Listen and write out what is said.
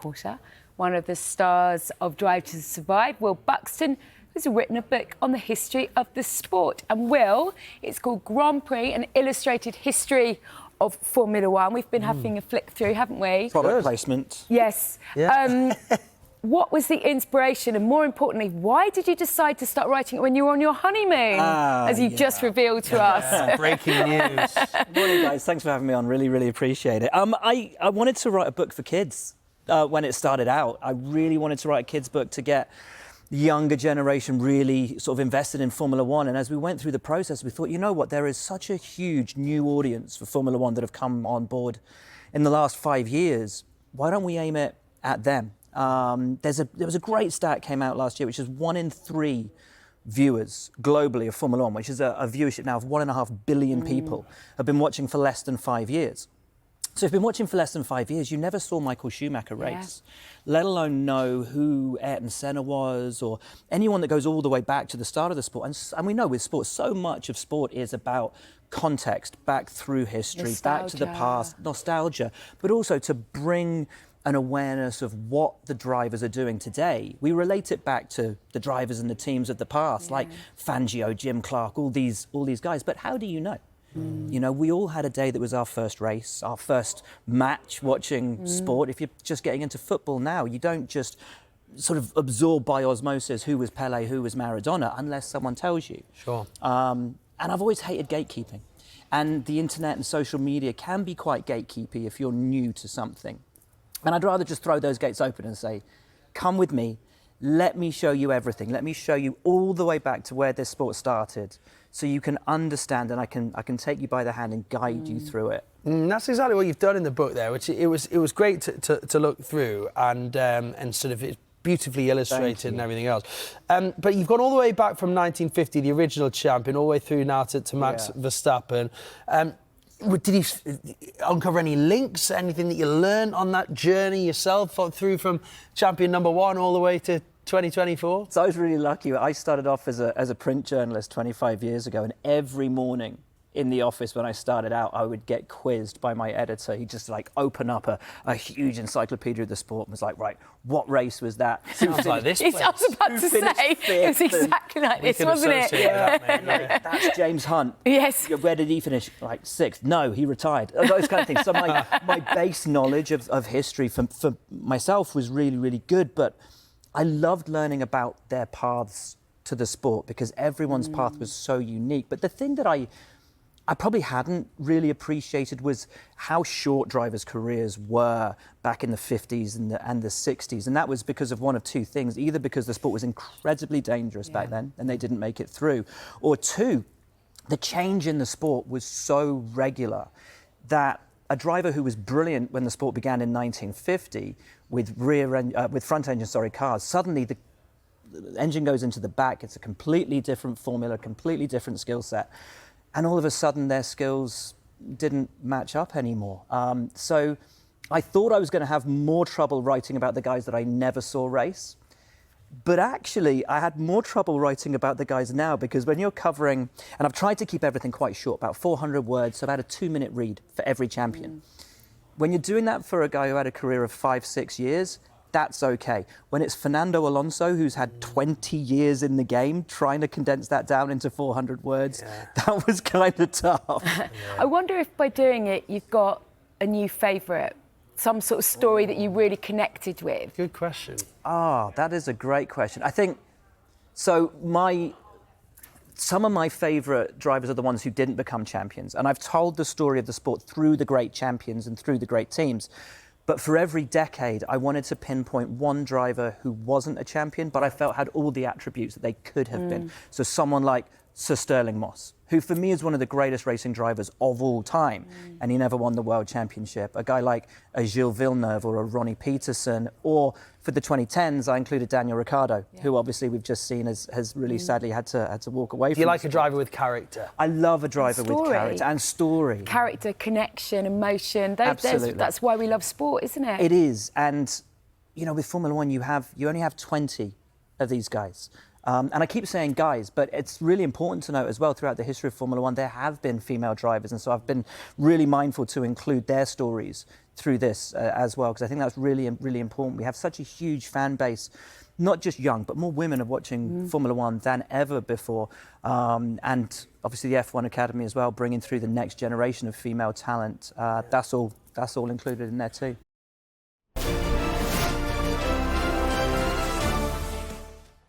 reporter, one of the stars of Drive to Survive, Will Buxton, who's written a book on the history of the sport. And Will, it's called Grand Prix, an illustrated history of Formula One. We've been having a flick through, haven't we? Product placement. Yes. Yeah. What was the inspiration, and more importantly, why did you decide to start writing it when you were on your honeymoon, as you just revealed to us? Breaking news. Morning, guys. Thanks for having me on. Really appreciate it. I wanted to write a book for kids when it started out. I really wanted to write a kids' book to get the younger generation really sort of invested in Formula One. And as we went through the process, we thought, you know what, there is such a huge new audience for Formula One that have come on board in the last 5 years. Why don't we aim it at them? There was a great stat came out last year, which is 1 in 3 viewers globally of Formula One, which is a viewership now of 1.5 billion people, have been watching for less than 5 years. So if you've been watching for less than 5 years, you never saw Michael Schumacher race, let alone know who Ayrton Senna was, or anyone that goes all the way back to the start of the sport. And we know with sport, so much of sport is about context, back through history, back to the past, nostalgia, but also to bring an awareness of what the drivers are doing today. We relate it back to the drivers and the teams of the past, like Fangio, Jim Clark, all these guys. But how do you know? You know, we all had a day that was our first race, our first match watching sport. If you're just getting into football now, you don't just sort of absorb by osmosis who was Pele, who was Maradona, unless someone tells you. Sure. And I've always hated gatekeeping. And the internet and social media can be quite gatekeepy if you're new to something. And I'd rather just throw those gates open and say, come with me, let me show you everything. Let me show you all the way back to where this sport started, so you can understand, and I can take you by the hand and guide you through it. That's exactly what you've done in the book there, which it was great to look through, and sort of it's beautifully illustrated and everything else. But you've gone all the way back from 1950, the original champion, all the way through now to Max Verstappen. Did you uncover any links, anything that you learned on that journey yourself, through from champion number 1 all the way to 2024? So I was really lucky. I started off as a print journalist 25 years ago, and every morning in the office when I started out, I would get quizzed by my editor. He'd just like open up a huge encyclopedia of the sport and was like, right, what race was that? Sounds like this place. I was about to say, it was exactly like this, wasn't it? That's James Hunt. Yes. Where did he finish? Like 6th? No, he retired. Those kind of things. So my base knowledge of history for myself was really good, but I loved learning about their paths to the sport because everyone's path was so unique. But the thing that I probably hadn't really appreciated was how short drivers' careers were back in the 50s and the 60s. And that was because of one of two things. Either because the sport was incredibly dangerous back then and they didn't make it through, or two, the change in the sport was so regular that a driver who was brilliant when the sport began in 1950 with front engine cars, suddenly the engine goes into the back. It's a completely different formula, completely different skill set. And all of a sudden, their skills didn't match up anymore. So I thought I was going to have more trouble writing about the guys that I never saw race. But actually, I had more trouble writing about the guys now, because when you're covering, and I've tried to keep everything quite short, about 400 words, so about a 2-minute read for every champion. When you're doing that for a guy who had a career of 5-6 years, that's okay. When it's Fernando Alonso, who's had 20 years in the game, trying to condense that down into 400 words, that was kind of tough. I wonder if by doing it, you've got a new favourite, some sort of story that you really connected with. Good question. That is a great question. I think, so some of my favourite drivers are the ones who didn't become champions. And I've told the story of the sport through the great champions and through the great teams. But for every decade, I wanted to pinpoint one driver who wasn't a champion, but I felt had all the attributes that they could have been. So someone like Sir Stirling Moss, who for me is one of the greatest racing drivers of all time, and he never won the World Championship. A guy like a Gilles Villeneuve or a Ronnie Peterson, or for the 2010s, I included Daniel Ricciardo, who obviously we've just seen has really sadly had to walk away from. Do you like a driver with character? I love a driver with character and story. Character, connection, emotion. Absolutely. That's why we love sport, isn't it? It is. And, you know, with Formula One, you only have 20 of these guys. And I keep saying guys, but it's really important to note as well, throughout the history of Formula One, there have been female drivers. And so I've been really mindful to include their stories through this as well, because I think that's really, really important. We have such a huge fan base, not just young, but more women are watching Formula One than ever before. And obviously the F1 Academy as well, bringing through the next generation of female talent. That's all included in there too.